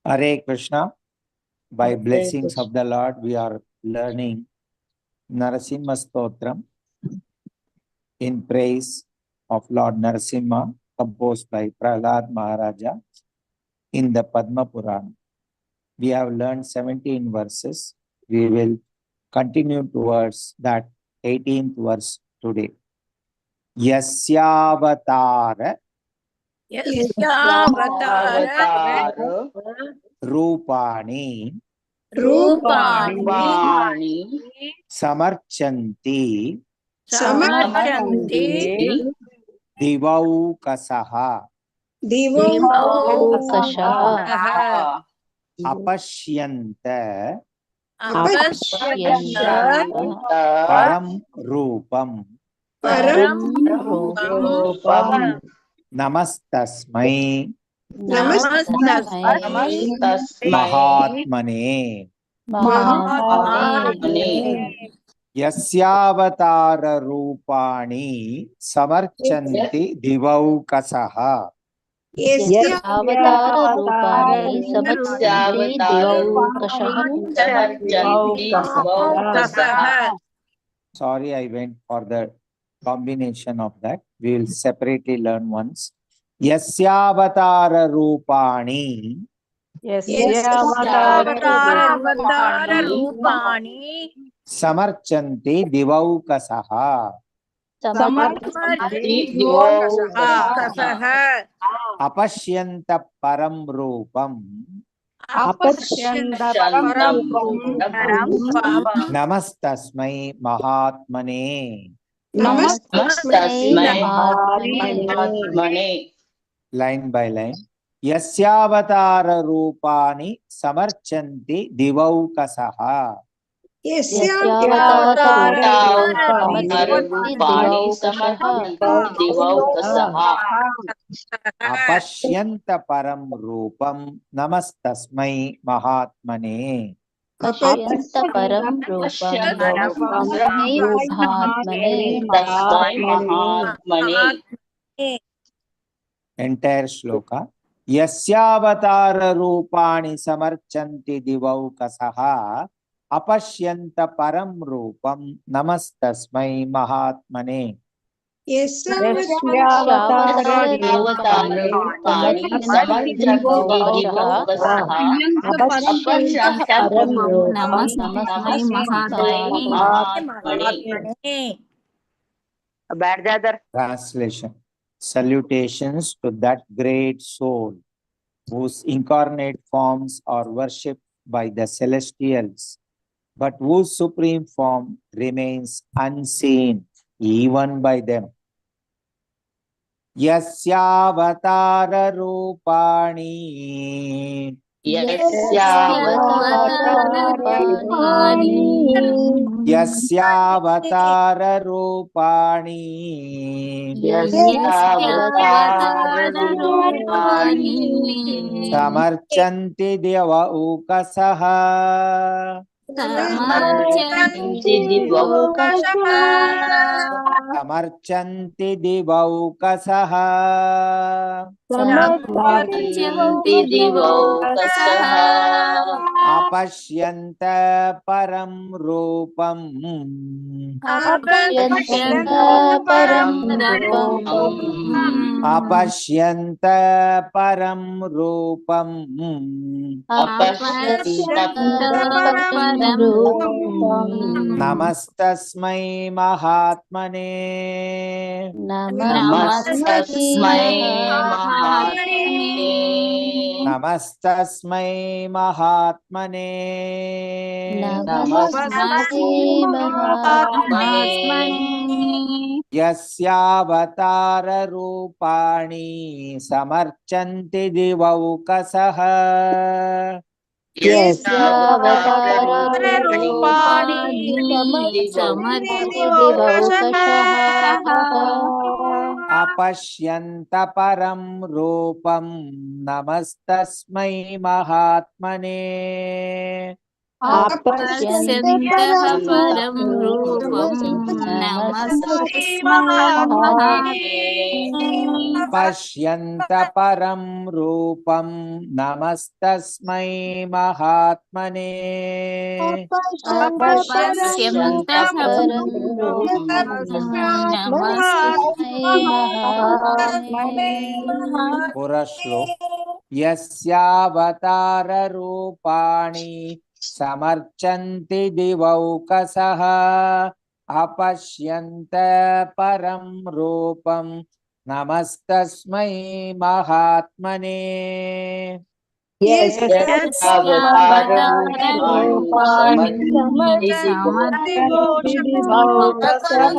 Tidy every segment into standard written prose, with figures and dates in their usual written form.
Hare Krishna. By blessings of the Lord, we are learning Narasimha Stotram in praise of Lord Narasimha, composed by Prahlad Maharaja in the Padma Purana. We have learned 17 verses. We will continue towards that 18th verse today. Yasyavatara Rupani Samarchanti Divaukasaha Apashyanta Param Rupam Namastasmai Mahatmane Yasyavatara Rupani Samarchanti Divaukasaha Sorry, I went for the combination of that. We will separately learn once. Yasyavatara Rupani Samarchanti Divaukasaha Apashyanta Param Rupam Namastasmai Mahatmane. Line by line. Yasyavatara Rupani Samarchanti Divaukasaha Apashyanta Param Rupam Namastasmai Mahatmane. Entire shloka. Yasyavatara Rupani Samarchanti Divaukasaha Apashyanta Param Rupam Namastasmai Mahatmane. Translation. Salutations to that great soul whose incarnate forms are worshipped by the celestials, but whose supreme form remains unseen even by them. Yasyavatara Rupani Yasyavatara Rupani Samarchanti Divaukasaha Samarchanti Divaukasaha Apashyanta Param Rupam Apashyanta Param Rupam Namastasmai Mahatmane. Namastasmai Mahatmane. Yasyavatara Rupani Samarchanti Divaukasaha Apashyanta Param Rupam Namastasmai Mahatmane. पश्यन्त परं रूपं नमस्तस्मै महात्मने अपश्यन्त परं रूपं नमस्तस्मै महात्मने पुरश्लोक यस्यावतार रूपाणि समर्चन्ति दिवौकसः अपश्यन्त परं रूपं नमस्तस्मै महात्मने यस्यावताररूपाणि समर्चन्ति दिवौकसः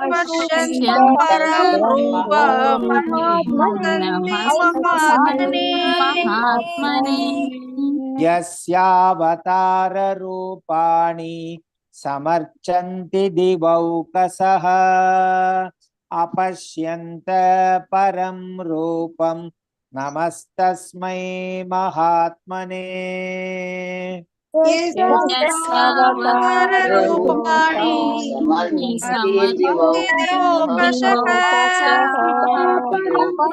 अपश्यन्त परं रूपं नमस्तस्मै महात्मने यस्यावतार रूपाणि समर्चन्ति दिवौकसः अपश्यन्त परं रूपं नमस्तस्मै महात्मने यस्यावताररूपाणि समर्चन्ति दिवौकसः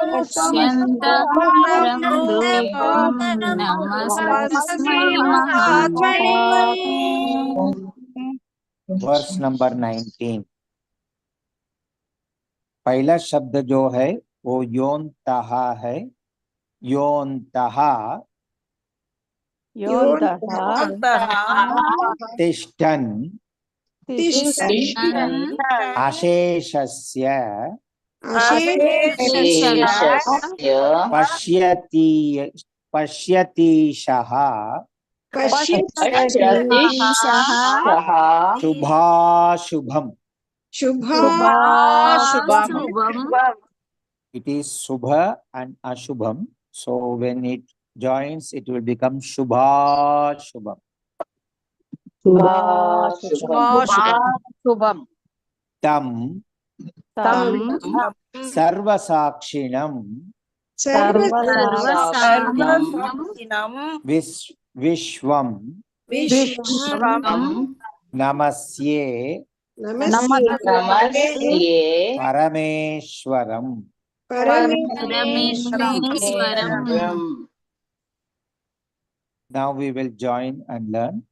अपश्यन्त परं रूपं नमस्तस्मै महात्मने। वर्स नंबर 19 पहला शब्द जो है वो योन्तः है। योन्तः तिष्ठन् अशेषस्य पश्यतीशः शुभाशुभम् it is Subha and Ashubham. So when it joins, it will become Shubha Shubham. Tam Sarvasakshinam Vishwam Namasye Parameshwaram. Now we will join and learn.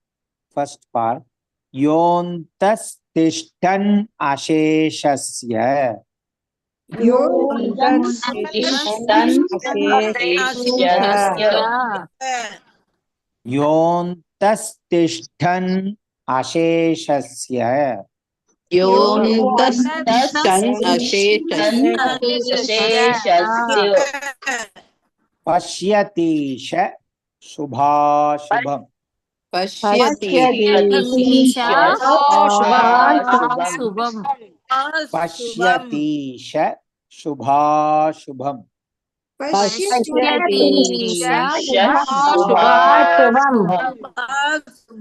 First part. Yontas tishtan asheshasya. Yontas tishtan asheshasya. Pashyatisha Shubhashubham. Pashyatisha Shubhashubham.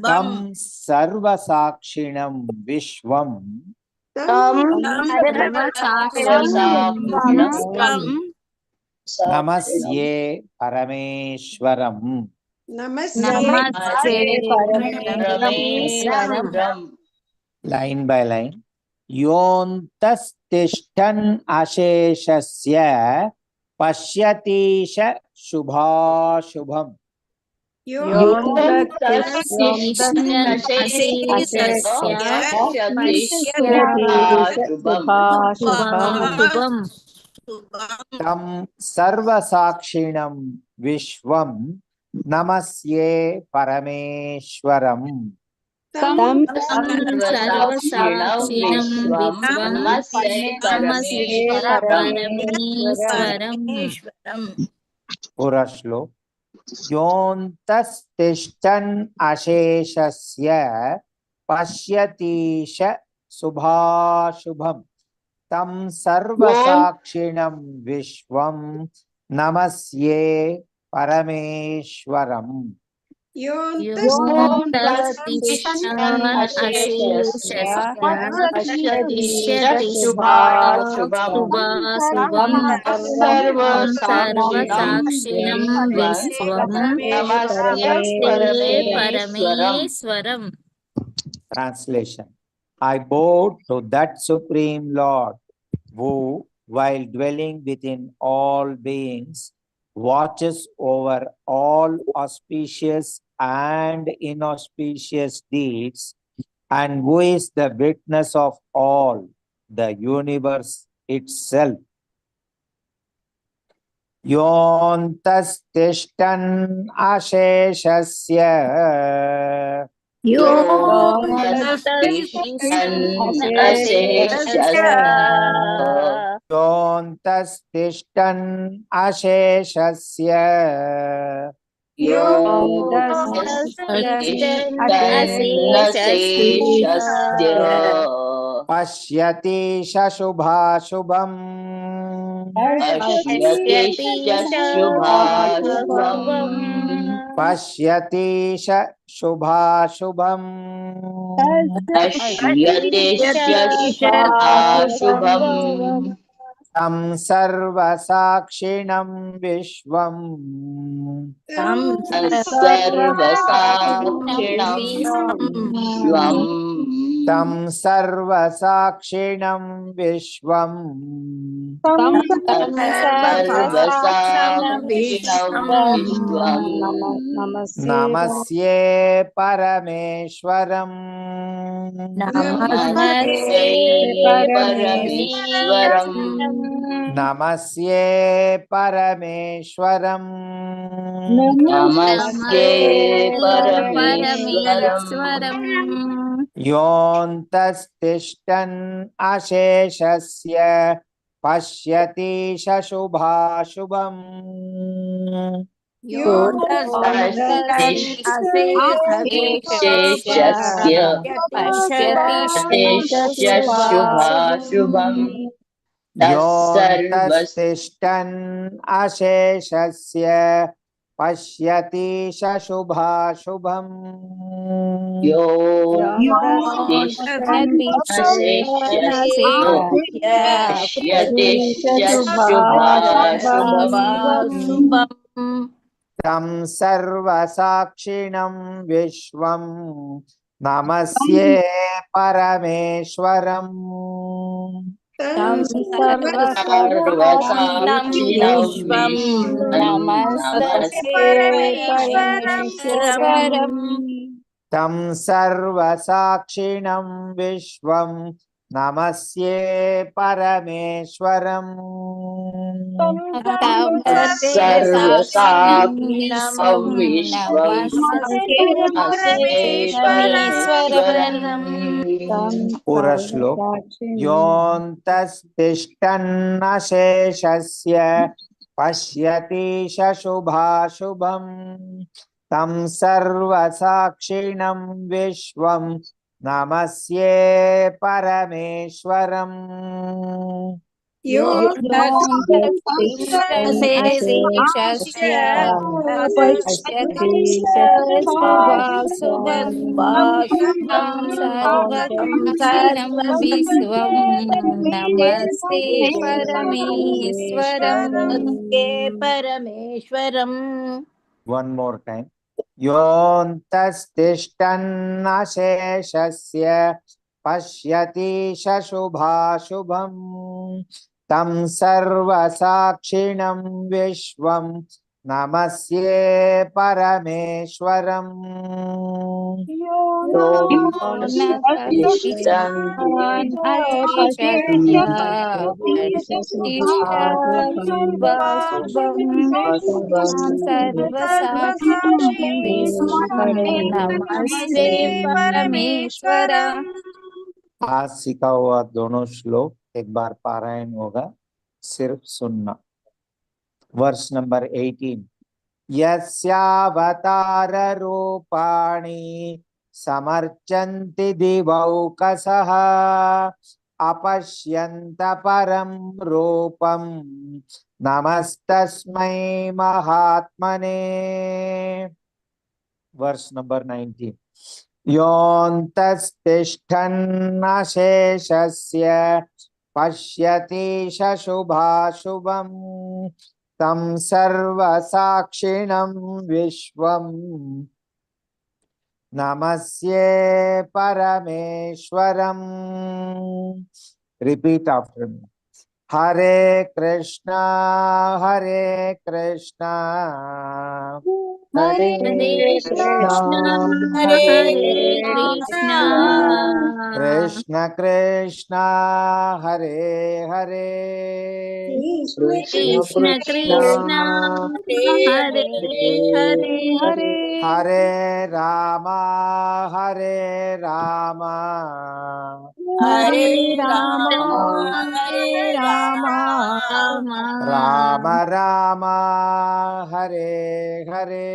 Tam Sarvasakshinam Vishwam Namasye Parameshwaram. Line by line. Yontas tishtan asheshasya Pashyatisha Shubhashubham. Tam Sarvasakshinam Vishwam Namasye Parameshwaram. Pura shlok. Yontas tishtan asheshasya Pashyatisha Shubhashubham. Tam Sarvasakshinam Vishwam Namasye Parameshwaram. Translation. I bow to that Supreme Lord who, while dwelling within all beings, watches over all auspicious and inauspicious deeds, and who is the witness of all, the universe itself. योऽन्तस्तिष्ठन् अशेषस्य योऽन्तस्तिष्ठन् अशेषस्य पश्यति शुभाशुभम् पश्यति शुभाशुभम् तं सर्वसाक्षिणं विश्वम् तं सर्वसाक्षिणं विश्वम् नमस्ये परमेश्वरम् नमस्ये परमेश्वरम् योऽन्तस्तिष्ठन् अशेषस्य पश्यति शुभाशुभम् योऽन्तस्तिष्ठन् अशेषस्य पश्यति शुभाशुभम् तं सर्वसाक्षिणं विश्वं नमस्ये परमेश्वरम् तं सर्वसाक्षिणं विश्वं नमस्ये परमेश्वरम् पूरा श्लोक योऽन्तस्तिष्ठन् अशेषस्य पश्यति शुभाशुभम् तं सर्वसाक्षिणं विश्वं नमस्ये परमेश्वरम् One more time. योऽन्तस्तिष्ठन् अशेषस्य पश्यति शुभाशुभम् तं सर्वसाक्षिणं विश्वं नमस्ये परमेश्वरम् आज सीखा हुआ दोनों श्लोक एक बार पारायण होगा, सिर्फ सुनना। वर्स नंबर 18 यस्यावतार रूपाणि समर्चन्ति दिवौकसः अपश्यन्त परं रूपं नमस्तस्मै महात्मने। वर्स नंबर 19 योऽन्तस्तिष्ठन् अशेषस्य पश्यति शुभाशुभम् तं सर्वसाक्षिणं विश्वं नमस्ये परमेश्वरम्। Repeat after me. Hare Krishna, Hare Krishna, Hare Hare Krishna, Hare Hare Krishna, Krishna Krishna, Hare Hare, Krishna Krishna, Hare Hare, Hare Rama, Hare Rama, Hare Rama, Rama, Hare Rama, Rama Rama, Rama, Hare Hare,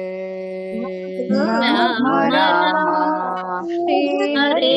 Rama Rama Rama, Rama, Rama Hare Hare